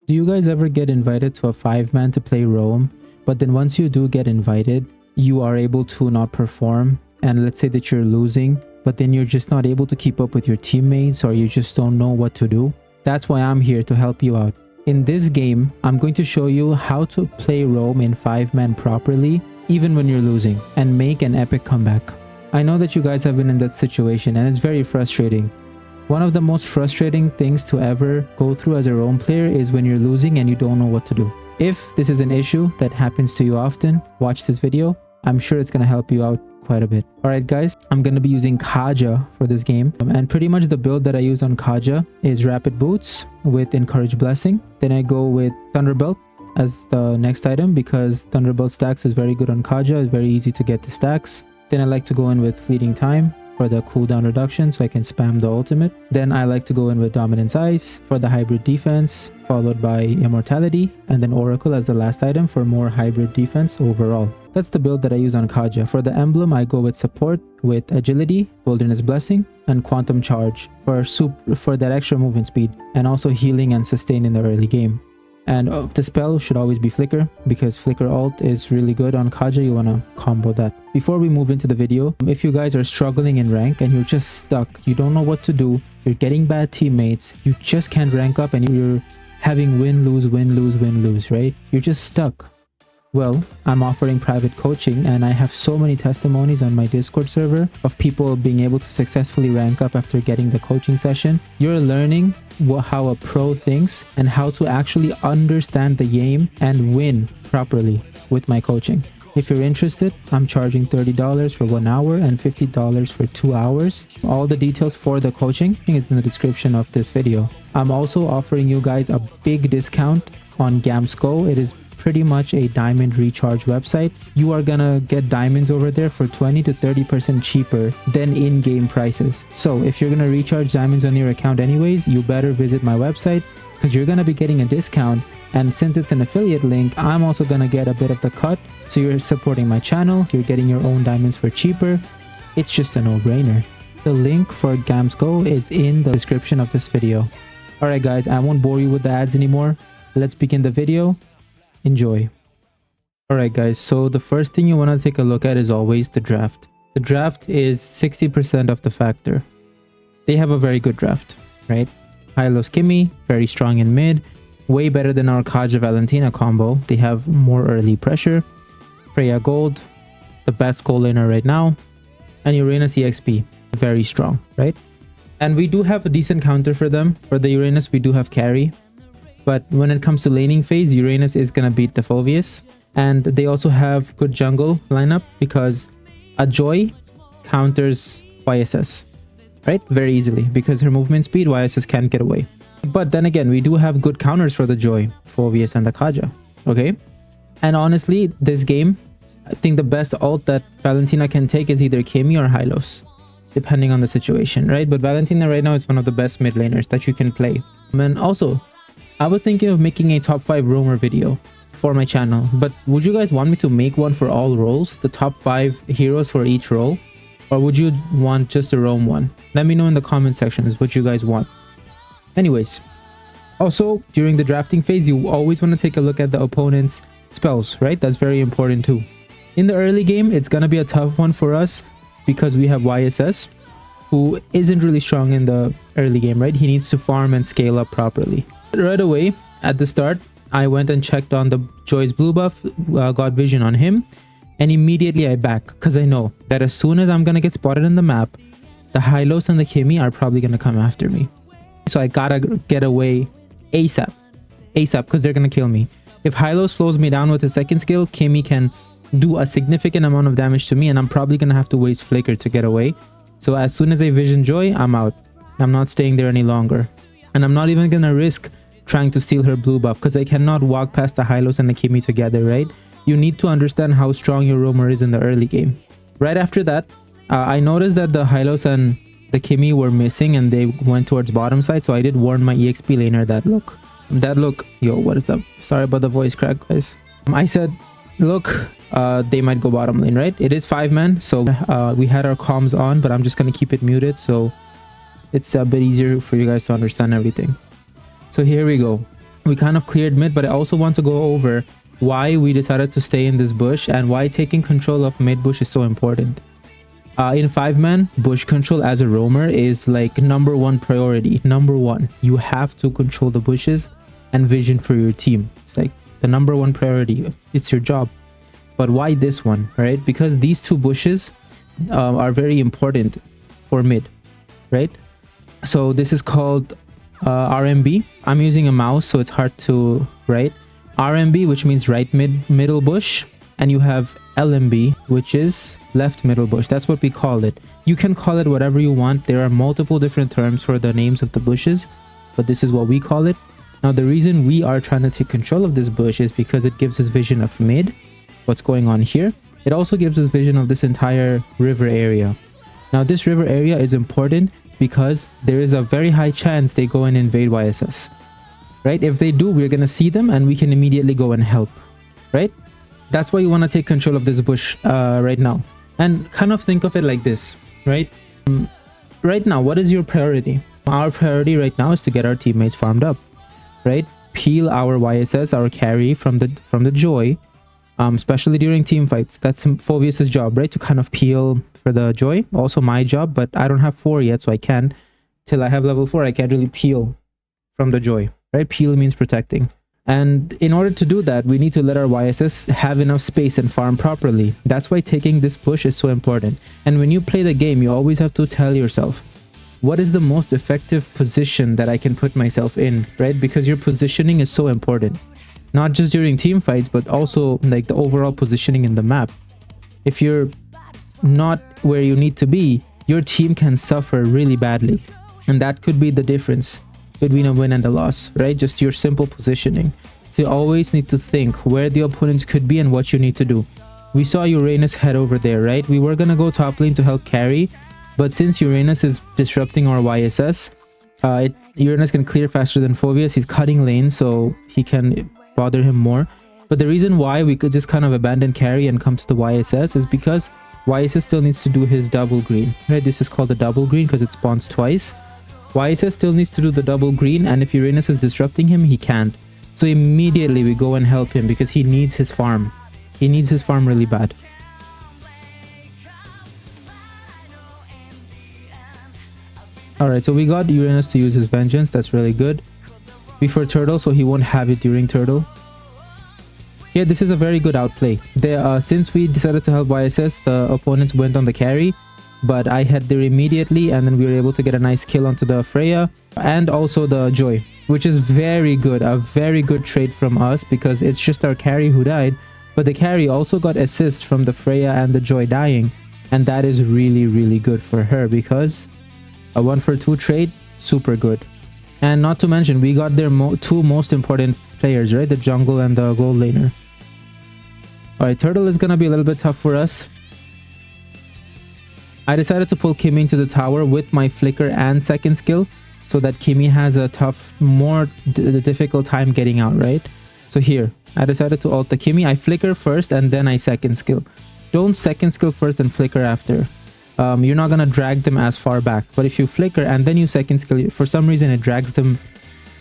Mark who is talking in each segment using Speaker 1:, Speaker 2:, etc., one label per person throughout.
Speaker 1: Do you guys ever get invited to a 5-man to play roam, but then once you do get invited, you are able to not perform, and let's say that you're losing, but then you're just not able to keep up with your teammates, or you just don't know what to do? That's why I'm here to help you out. In this game, I'm going to show you how to play roam in 5-man properly, even when you're losing, and make an epic comeback. I know that you guys have been in that situation, and it's very frustrating. One of the most frustrating things to ever go through as a roam player is when you're losing and you don't know what to do. If this is an issue that happens to you often, watch this video. I'm sure it's going to help you out quite a bit. Alright guys, I'm going to be using Kaja for this game. And pretty much the build that I use on Kaja is Rapid Boots with Encourage Blessing. Then I go with Thunderbolt as the next item because Thunderbolt stacks is very good on Kaja. It's very easy to get the stacks. Then I like to go in with Fleeting Time for the cooldown reduction so I can spam the ultimate. Then I like to go in with Dominance Ice for the hybrid defense, followed by Immortality, and then Oracle as the last item for more hybrid defense overall. That's the build that I use on Kaja. For the emblem, I go with Support with Agility, Wilderness Blessing, and Quantum Charge for that extra movement speed, and also healing and sustain in the early game. And the spell should always be Flicker because Flicker ult is really good on Kaja. You want to combo that. Before we move into the video, if you guys are struggling in rank and you're just stuck, you don't know what to do, you're getting bad teammates, you just can't rank up and you're having win, lose, win, lose, win, lose, right? You're just stuck. Well, I'm offering private coaching and I have so many testimonies on my Discord server of people being able to successfully rank up after getting the coaching session. You're learning how a pro thinks and how to actually understand the game and win properly with my coaching. If you're interested, I'm charging $30 for 1 hour and $50 for 2 hours. All the details for the coaching is in the description of this video. I'm also offering you guys a big discount on Gamsco. It is pretty much a diamond recharge website. You are gonna get diamonds over there for 20 to 30% cheaper than in-game prices. So if you're gonna recharge diamonds on your account anyways, you better visit my website because you're gonna be getting a discount. And since it's an affiliate link, I'm also gonna get a bit of the cut. So you're supporting my channel, you're getting your own diamonds for cheaper. It's just a no-brainer. The link for Gamsco is in the description of this video. Alright guys, I won't bore you with the ads anymore. Let's begin the video. Enjoy. Alright guys, so the first thing you want to take a look at is always the draft. The draft is 60% of the factor. They have a very good draft, right? Hylos Kimmy, very strong in mid, way better than our Kaja Valentina combo. They have more early pressure. Freya Gold, the best goal laner right now, and Uranus EXP, very strong, right? And we do have a decent counter for them. For the Uranus, we do have carry. But when it comes to laning phase, Uranus is going to beat the Phoveus. And they also have good jungle lineup because a Joy counters YSS, right? Very easily because her movement speed, YSS can't get away. But then again, we do have good counters for the Joy, Phoveus and the Kaja, okay? And honestly, this game, I think the best ult that Valentina can take is either Kimmy or Hylos, depending on the situation, right? But Valentina right now is one of the best mid laners that you can play. And also, I was thinking of making a top 5 roamer video for my channel, but would you guys want me to make one for all roles, the top 5 heroes for each role, or would you want just a roam one? Let me know in the comment sections what you guys want. Anyways, also during the drafting phase, you always want to take a look at the opponent's spells, right? That's very important too. In the early game, it's gonna be a tough one for us because we have YSS, who isn't really strong in the early game, right? He needs to farm and scale up properly. Right away at the start, I went and checked on the Joy's blue buff, got vision on him, and immediately I back because I know that as soon as I'm gonna get spotted in the map, the Hylos and the Kimmy are probably gonna come after me. So I gotta get away ASAP because they're gonna kill me. If Hylos slows me down with his second skill, Kimmy can do a significant amount of damage to me and I'm probably gonna have to waste Flicker to get away. So as soon as I vision Joy, I'm out. I'm not staying there any longer. And I'm not even gonna risk trying to steal her blue buff because I cannot walk past the Hylos and the Kimmy together, right? You need to understand how strong your roamer is in the early game. Right after that, I noticed that the Hylos and the Kimmy were missing and they went towards bottom side, so I did warn my EXP laner that look, yo, what is up? Sorry about the voice crack, guys. I said, look, they might go bottom lane, right? It is 5-man, so we had our comms on, but I'm just gonna keep it muted so it's a bit easier for you guys to understand everything. So here we go. We kind of cleared mid, but I also want to go over why we decided to stay in this bush and why taking control of mid bush is so important. In 5-man, bush control as a roamer is like #1 priority. #1, you have to control the bushes and vision for your team. It's like the #1 priority. It's your job. But why this one, right? Because these two bushes are very important for mid, right? So this is called RMB. I'm using a mouse, so it's hard to write. RMB, which means right middle bush, and you have LMB, which is left middle bush. That's what we call it. You can call it whatever you want. There are multiple different terms for the names of the bushes, but this is what we call it. Now, the reason we are trying to take control of this bush is because it gives us vision of mid, what's going on here. It also gives us vision of this entire river area. Now, this river area is important because there is a very high chance they go and invade YSS, right? If they do, we're going to see them and we can immediately go and help, right? That's why you want to take control of this bush right now. And kind of think of it like this, right? Right now, what is your priority? Our priority right now is to get our teammates farmed up, right? Peel our YSS, our carry from the Joy, especially during team fights. That's Phoveus's job, right? To kind of peel for the Joy. Also my job, but I don't have 4 yet, so I can. Till I have level 4, I can't really peel from the Joy, right? Peel means protecting. And in order to do that, we need to let our YSS have enough space and farm properly. That's why taking this push is so important. And when you play the game, you always have to tell yourself, what is the most effective position that I can put myself in, right? Because your positioning is so important. Not just during team fights, but also like the overall positioning in the map. If you're not where you need to be, your team can suffer really badly. And that could be the difference between a win and a loss, right? Just your simple positioning. So you always need to think where the opponents could be and what you need to do. We saw Uranus head over there, right? We were gonna go top lane to help carry, but since Uranus is disrupting our YSS, Uranus can clear faster than Phoveus. He's cutting lane, so he can bother him more. But the reason why we could just kind of abandon carry and come to the YSS is because YSS still needs to do his double green, right? This is called the double green because it spawns twice. YSS still needs to do the double green, and if Uranus is disrupting him, he can't. So immediately we go and help him because he needs his farm. He needs his farm really bad. Alright, so we got Uranus to use his vengeance. That's really good. Before turtle, so he won't have it during turtle. Yeah, this is a very good outplay. Since we decided to help YSS, the opponents went on the carry, but I had there immediately, and then we were able to get a nice kill onto the Freya and also the Joy, which is very good. A very good trade from us because it's just our carry who died, but the carry also got assist from the Freya and the Joy dying, and that is really, really good for her because a 1-for-2 trade, super good. And not to mention, we got their two most important players, right? The jungle and the gold laner. Alright, turtle is gonna be a little bit tough for us. I decided to pull Kimmy into the tower with my flicker and second skill so that Kimmy has a more difficult time getting out, right? So here, I decided to ult the Kimmy. I flicker first and then I second skill. Don't second skill first and flicker after. You're not gonna drag them as far back. But if you flicker and then you second skill, for some reason it drags them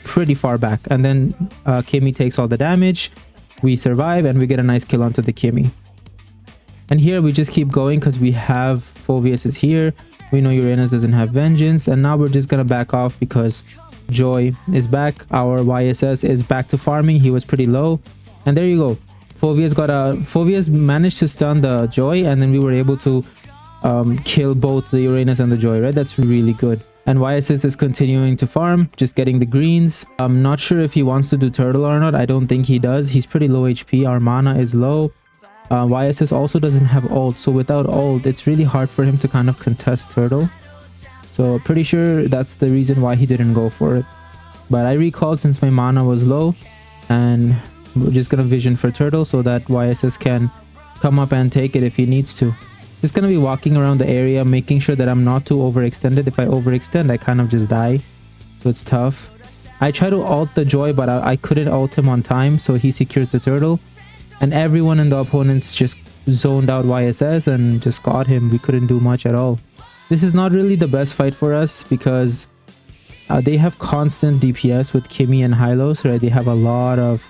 Speaker 1: pretty far back. And then Kimmy takes all the damage. We survive and we get a nice kill onto the Kimmy. And here we just keep going because we have Phoveus is here. We know Uranus doesn't have vengeance. And now we're just going to back off because Joy is back. Our YSS is back to farming. He was pretty low. And there you go. Phoveus managed to stun the Joy, and then we were able to kill both the Uranus and the Joy, right? That's really good. And YSS is continuing to farm, just getting the greens. I'm not sure if he wants to do turtle or not. I don't think he does. He's pretty low HP. Our mana is low. YSS also doesn't have ult, so without ult it's really hard for him to kind of contest turtle. So pretty sure that's the reason why he didn't go for it. But I recalled since my mana was low, and we're just gonna vision for turtle so that YSS can come up and take it if he needs to. Just gonna be walking around the area, making sure that I'm not too overextended. If I overextend, I kind of just die, so it's tough. I try to ult the Joy, but I couldn't ult him on time, so he secures the turtle. And everyone in the opponents just zoned out YSS and just got him. We couldn't do much at all. This is not really the best fight for us because They have constant DPS with Kimmy and Hylos, right? They have a lot of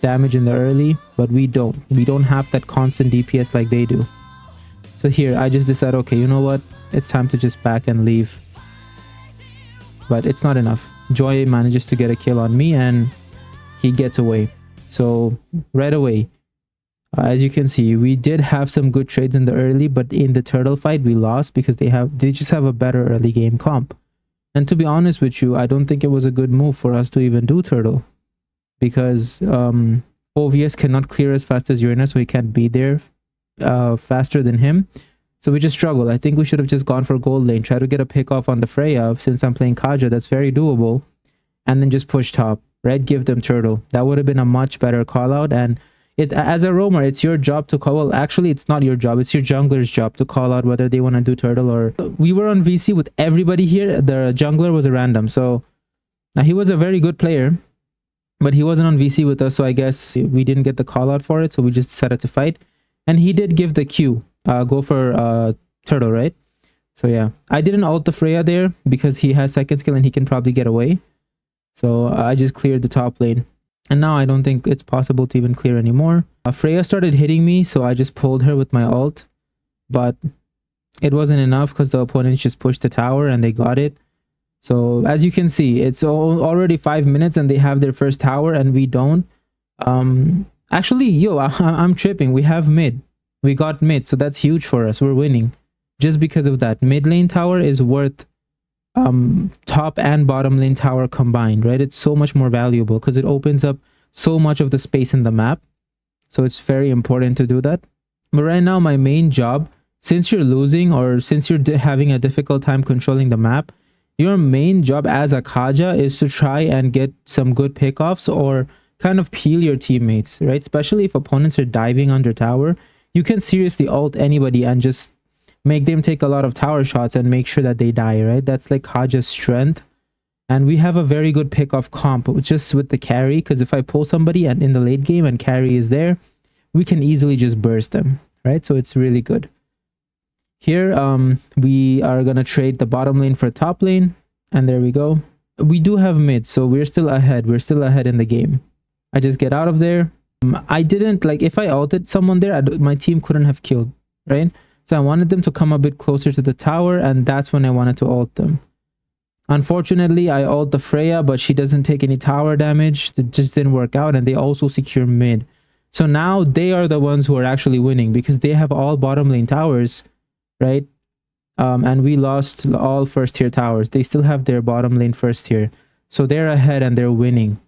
Speaker 1: damage in the early, but we don't. We don't have that constant DPS like they do. So here, I just decided, okay, you know what? It's time to just back and leave. But it's not enough. Joy manages to get a kill on me and he gets away. So right away, as you can see, we did have some good trades in the early, but in the turtle fight, we lost because they just have a better early game comp. And to be honest with you, I don't think it was a good move for us to even do turtle, because OVS cannot clear as fast as Uranus, so he can't be there faster than him. So we just struggle. I think we should have just gone for gold lane, try to get a pick off on the Freya. Since I'm playing Kaja, that's very doable, and then just push top, right? Give them turtle. That would have been a much better call out. And it, as a roamer, it's your job to call. Well, actually, it's not your job. It's your jungler's job to call out whether they want to do turtle or... We were on VC with everybody here. The jungler was a random. So now he was a very good player, but he wasn't on VC with us. So I guess we didn't get the call out for it. So we just decided to fight. And he did give the Q. Go for turtle, right? So yeah, I didn't ult the Freya there because he has second skill and he can probably get away. So I just cleared the top lane. And now I don't think it's possible to even clear anymore. Freya started hitting me, so I just pulled her with my ult. But it wasn't enough because the opponents just pushed the tower and they got it. So as you can see, it's already 5 minutes and they have their first tower and we don't. Actually, yo, I'm tripping. We have mid. We got mid, so that's huge for us. We're winning just because of that. Mid lane tower is worth top and bottom lane tower combined, right? It's so much more valuable because it opens up so much of the space in the map. So it's very important to do that. But right now, my main job, since you're losing or since you're having a difficult time controlling the map, your main job as a Kaja is to try and get some good pickoffs or kind of peel your teammates, right? Especially if opponents are diving under tower. You can seriously ult anybody and just make them take a lot of tower shots and make sure that they die, right? That's like Kaja's strength. And we have a very good pick-off comp just with the carry, because if I pull somebody and in the late game and carry is there, we can easily just burst them, right? So it's really good. Here, we are going to trade the bottom lane for top lane. And there we go. We do have mid, so we're still ahead. We're still ahead in the game. I just get out of there. I didn't, like, if I ulted someone there, my team couldn't have killed, right? So I wanted them to come a bit closer to the tower, and that's when I wanted to ult them. Unfortunately, I ult the Freya, but she doesn't take any tower damage. It just didn't work out, and they also secure mid. So now they are the ones who are actually winning because they have all bottom lane towers, right? And we lost all first tier towers. They still have their bottom lane first tier. So they're ahead and they're winning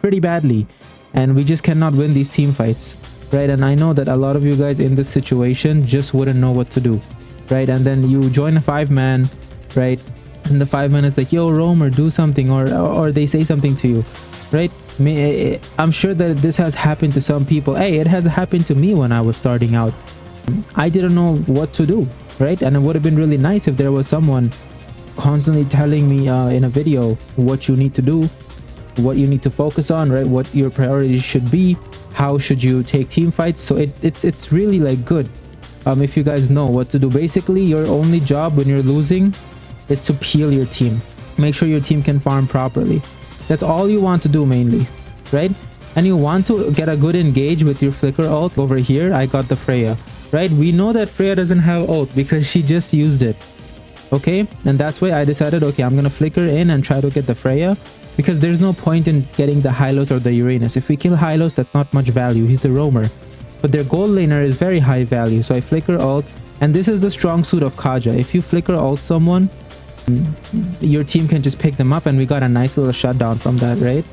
Speaker 1: pretty badly. And we just cannot win these team fights, right? And I know that a lot of you guys in this situation just wouldn't know what to do, right? And then you join a 5-man, right? And the 5-man is like, yo, roamer, do something, or they say something to you, right? I'm sure that this has happened to some people. Hey, it has happened to me when I was starting out. I didn't know what to do, right? And it would have been really nice if there was someone constantly telling me in a video what you need to do, what you need to focus on, right? What your priorities should be, how should you take team fights. So it's really like good if you guys know what to do. Basically, your only job when you're losing is to peel your team, make sure your team can farm properly. That's all you want to do mainly, right? And you want to get a good engage with your flicker ult. Over here I got the Freya, right? We know that Freya doesn't have ult because she just used it, okay? And that's why I decided, okay, I'm gonna flicker in and try to get the Freya, because there's no point in getting the Hylos or the Uranus. If we kill Hylos, that's not much value. He's the roamer. But their gold laner is very high value. So I flicker ult. And this is the strong suit of Kaja. If you flicker ult someone, your team can just pick them up. And we got a nice little shutdown from that, right?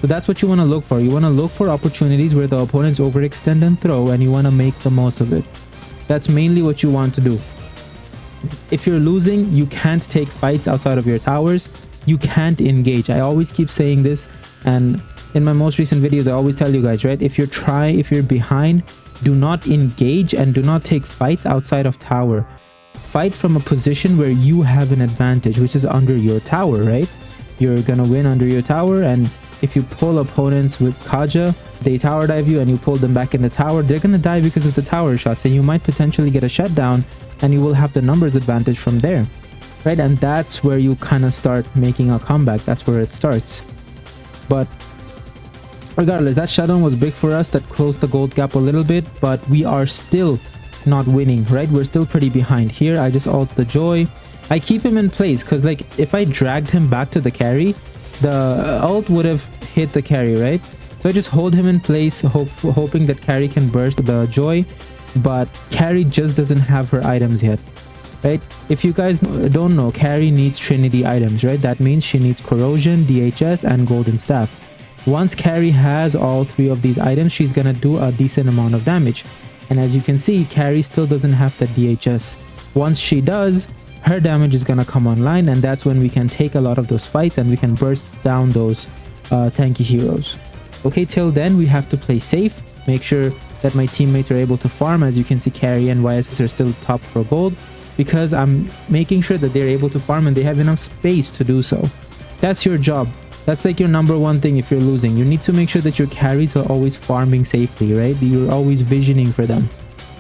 Speaker 1: So that's what you want to look for. You want to look for opportunities where the opponents overextend and throw. And you want to make the most of it. That's mainly what you want to do. If you're losing, you can't take fights outside of your towers. You can't engage. I always keep saying this, and in my most recent videos I always tell you guys, right? If you're behind, do not engage and do not take fights outside of tower. Fight from a position where you have an advantage, which is under your tower, right? You're gonna win under your tower, and if you pull opponents with Kaja, they tower dive you and you pull them back in the tower, they're gonna die because of the tower shots, and you might potentially get a shutdown and you will have the numbers advantage from there. right? And that's where you kind of start making a comeback. That's where it starts. But regardless, that shutdown was big for us. That closed the gold gap a little bit, but we are still not winning, right? We're still pretty behind. Here I just ult the Joy. I keep him in place because, like, if I dragged him back to the carry, the ult would have hit the carry, right? So I just hold him in place, hoping that carry can burst the Joy, but carry just doesn't have her items yet, right? If you guys don't know, carry needs Trinity items, right? That means she needs Corrosion, DHS, and Golden Staff. Once carry has all 3 of these items, she's gonna do a decent amount of damage. And as you can see, carry still doesn't have the DHS. Once she does, her damage is gonna come online, and that's when we can take a lot of those fights and we can burst down those tanky heroes. Okay, till then we have to play safe, make sure that my teammates are able to farm. As you can see, carry and YSS are still top for gold because I'm making sure that they're able to farm and they have enough space to do so. That's your job. That's like your number one thing. If you're losing, you need to make sure that your carries are always farming safely, right? You're always visioning for them.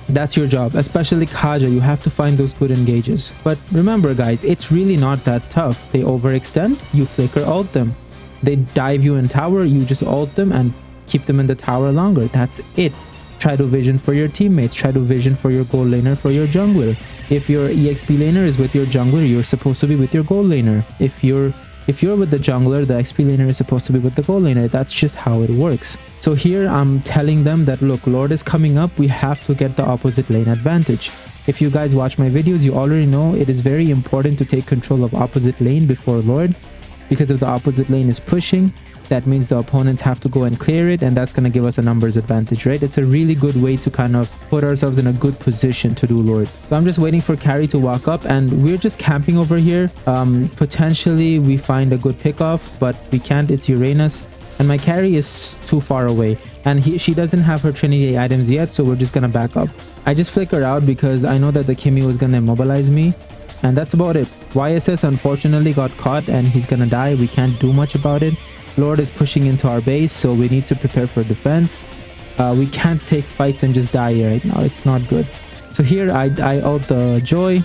Speaker 1: That's your job. Especially Kaja, you have to find those good engages. But remember guys, it's really not that tough. They overextend, you flicker ult them. They dive you in tower, you just ult them and keep them in the tower longer. That's it. Try to vision for your teammates. Try to vision for your gold laner, for your jungler. If your EXP laner is with your jungler, you're supposed to be with your gold laner. If you're with the jungler, the XP laner is supposed to be with the gold laner. That's just how it works. So here I'm telling them that, look, Lord is coming up. We have to get the opposite lane advantage. If you guys watch my videos, you already know it is very important to take control of opposite lane before Lord. Because if the opposite lane is pushing, that means the opponents have to go and clear it, and that's going to give us a numbers advantage, right? It's a really good way to kind of put ourselves in a good position to do Lord. So I'm just waiting for carry to walk up, and we're just camping over here. Potentially we find a good pickoff, but we can't. It's Uranus, and my carry is too far away, and she doesn't have her Trinity items yet, so we're just gonna back up. I just flickered out because I know that the Kimmy was gonna immobilize me, and that's about it. YSS unfortunately got caught and he's gonna die. We can't do much about it. Lord is pushing into our base, so we need to prepare for defense. We can't take fights and just die right now. It's not good. So here I ult the Joy,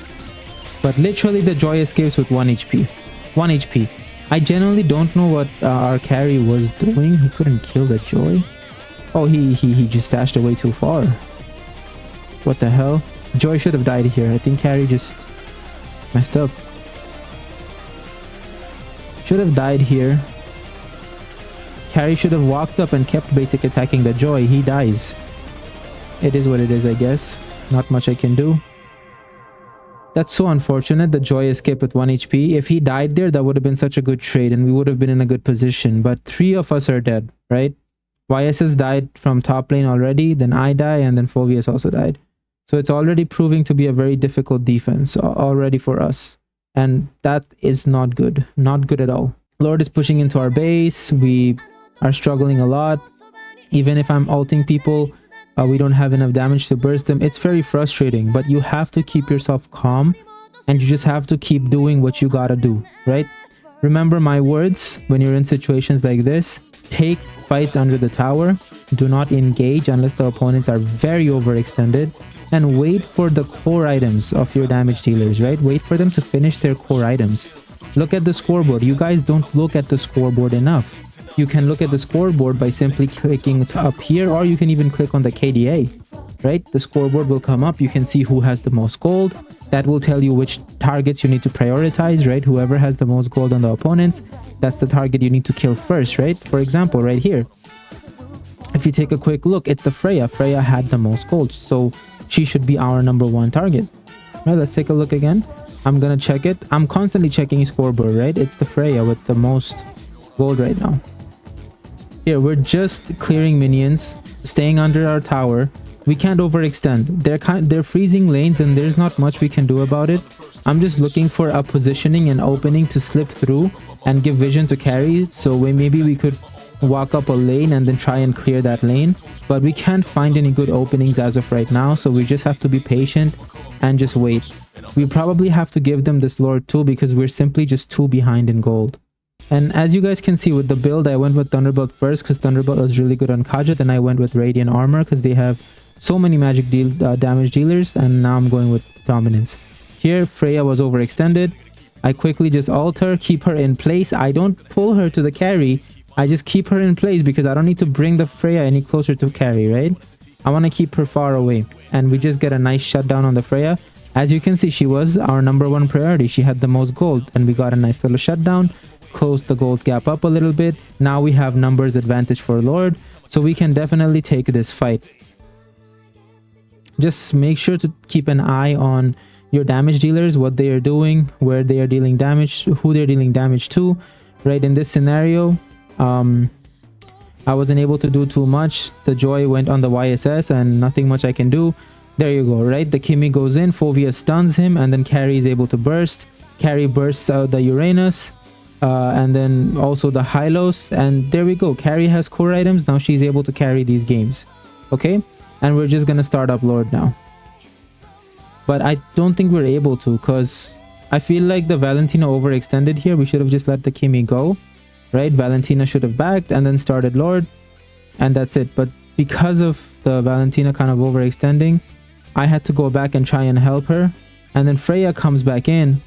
Speaker 1: but literally the Joy escapes with 1 HP. 1 HP. I genuinely don't know what our carry was doing. He couldn't kill the Joy. Oh, he just dashed away too far. What the hell? Joy should have died here. I think carry just messed up. Should have died here. Carry should have walked up and kept basic attacking the Joy. He dies. It is what it is, I guess. Not much I can do. That's so unfortunate. The Joy escaped with 1 HP. If he died there, that would have been such a good trade and we would have been in a good position. But 3 of us are dead, right? YSS died from top lane already. Then I die, and then Phoveus also died. So it's already proving to be a very difficult defense already for us. And that is not good. Not good at all. Lord is pushing into our base. We are struggling a lot. Even if I'm ulting people, we don't have enough damage to burst them. It's very frustrating, but you have to keep yourself calm and you just have to keep doing what you gotta do, right? Remember my words when you're in situations like this. Take fights under the tower. Do not engage unless the opponents are very overextended, and wait for the core items of your damage dealers, right? Wait for them to finish their core items. Look at the scoreboard. You guys don't look at the scoreboard enough. You can look at the scoreboard by simply clicking up here, or you can even click on the KDA, right? The scoreboard will come up. You can see who has the most gold. That will tell you which targets you need to prioritize, right? Whoever has the most gold on the opponents, that's the target you need to kill first, right? For example, right here, if you take a quick look, it's the Freya. Freya had the most gold, so she should be our #1 target. Right, let's take a look again. I'm gonna check it. I'm constantly checking scoreboard, right? It's the Freya with the most gold right now. Here, we're just clearing minions, staying under our tower. We can't overextend. They're freezing lanes and there's not much we can do about it. I'm just looking for a positioning and opening to slip through and give vision to carry, so maybe we could walk up a lane and then try and clear that lane. But we can't find any good openings as of right now, so we just have to be patient and just wait. We probably have to give them this Lord too because we're simply just too behind in gold. And as you guys can see with the build, I went with Thunderbolt first because Thunderbolt was really good on Kaja. Then I went with Radiant Armor because they have so many magic damage dealers, and now I'm going with Dominance. Here, Freya was overextended. I quickly just ult her, keep her in place. I don't pull her to the carry. I just keep her in place because I don't need to bring the Freya any closer to carry, right? I want to keep her far away. And we just get a nice shutdown on the Freya. As you can see, she was our #1 priority. She had the most gold, and we got a nice little shutdown. Closed the gold gap up a little bit. Now we have numbers advantage for Lord, so we can definitely take this fight. Just make sure to keep an eye on your damage dealers, what they are doing, where they are dealing damage, who they're dealing damage to. Right, in this scenario, I wasn't able to do too much. The Joy went on the YSS and nothing much I can do. There you go, right? The Kimmy goes in, Fovea stuns him, and then Carry is able to burst. Carry bursts out the Uranus, and then also the Hylos, and there we go. Carry has core items. Now she's able to carry these games. Okay, and we're just gonna start up Lord now. But I don't think we're able to, because I feel like the Valentina overextended here. We should have just let the Kimmy go. Right, Valentina should have backed and then started Lord, and that's it. But because of the Valentina kind of overextending, I had to go back and try and help her. And then Freya comes back in,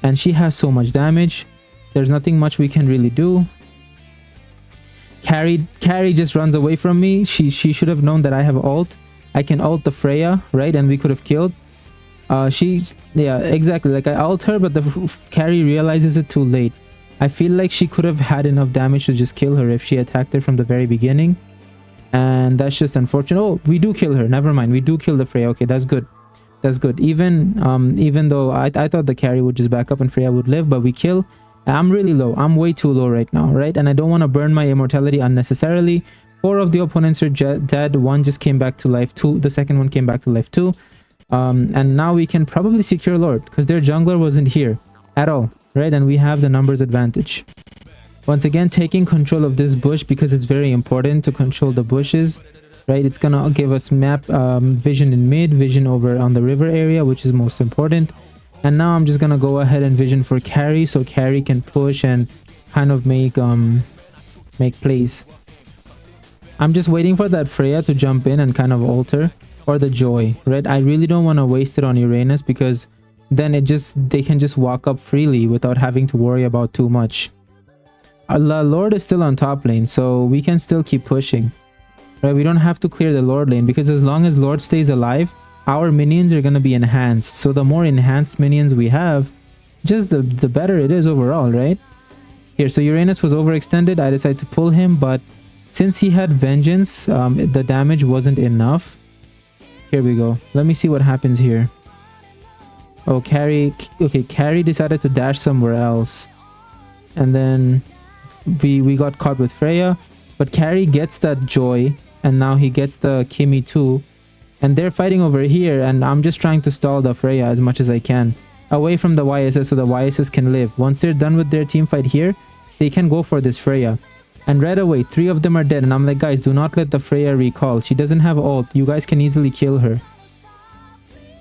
Speaker 1: and she has so much damage. There's nothing much we can really do. Carry just runs away from me. She should have known that I have ult. I can ult the Freya, right, and we could have killed. Yeah, exactly. Like I ult her, but the Carry realizes it too late. I feel like she could have had enough damage to just kill her if she attacked her from the very beginning. And that's just unfortunate. Oh, we do kill her. Never mind. We do kill the Freya. Okay, that's good. That's good. Even though I thought the Carry would just back up and Freya would live, but we kill. I'm really low. I'm way too low right now, right? And I don't want to burn my immortality unnecessarily. 4 of the opponents are dead. 1 just came back to life. 2, the second one came back to life too. And now we can probably secure Lord because their jungler wasn't here at all. Right, and we have the numbers advantage. Once again, taking control of this bush because it's very important to control the bushes. Right, it's gonna give us map vision in mid, vision over on the river area, which is most important. And now I'm just gonna go ahead and vision for Carry, so Carry can push and kind of make plays. I'm just waiting for that Freya to jump in and kind of alter, or the Joy. Right, I really don't want to waste it on Uranus because then they can just walk up freely without having to worry about too much. Our Lord is still on top lane, so we can still keep pushing. Right, we don't have to clear the Lord lane because as long as Lord stays alive, our minions are going to be enhanced. So the more enhanced minions we have, just the better it is overall, right? Here, so Uranus was overextended. I decided to pull him, but since he had Vengeance, the damage wasn't enough. Here we go. Let me see what happens here. Oh, Carry. Okay, Carry decided to dash somewhere else. And then we got caught with Freya. But Carry gets that Joy. And now he gets the Kimmy too. And they're fighting over here. And I'm just trying to stall the Freya as much as I can. Away from the YSS so the YSS can live. Once they're done with their team fight here, they can go for this Freya. And right away, 3 of them are dead. And I'm like, guys, do not let the Freya recall. She doesn't have ult. You guys can easily kill her.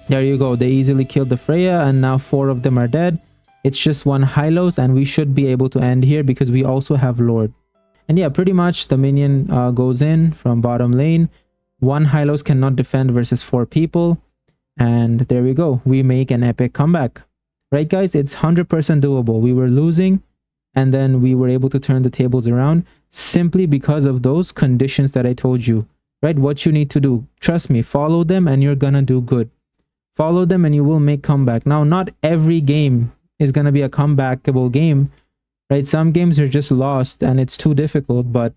Speaker 1: There you go. They easily killed the Freya and now 4 of them are dead. It's just 1 Hylos and we should be able to end here because we also have Lord. And yeah, pretty much the minion goes in from bottom lane. 1 Hylos cannot defend versus 4 people. And there we go. We make an epic comeback. Right, guys? It's 100% doable. We were losing and then we were able to turn the tables around simply because of those conditions that I told you. Right? What you need to do. Trust me, follow them and you're gonna do good. Follow them and you will make comeback. Now, not every game is going to be a comebackable game, right? Some games are just lost and it's too difficult, but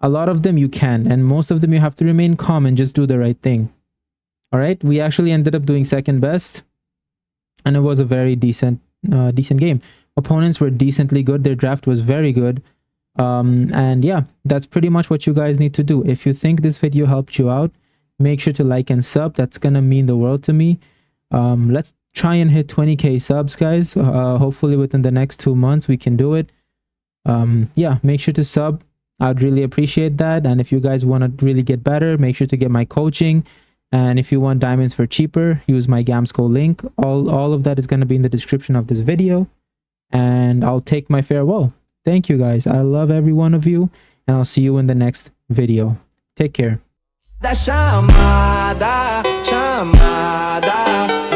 Speaker 1: a lot of them you can. And most of them you have to remain calm and just do the right thing. All right. We actually ended up doing second best and it was a very decent game. Opponents were decently good. Their draft was very good. And yeah, that's pretty much what you guys need to do. If you think this video helped you out, make sure to like and sub. That's gonna mean the world to me. Let's try and hit 20k subs, guys. Hopefully within the next 2 months we can do it. Yeah, make sure to sub. I'd really appreciate that. And if you guys want to really get better, make sure to get my coaching. And if you want diamonds for cheaper, use my Gamsco link. All of that is going to be in the description of this video. And I'll take my farewell. Thank you, guys. I love every one of you. And I'll see you in the next video. Take care.
Speaker 2: Da chamada, chamada.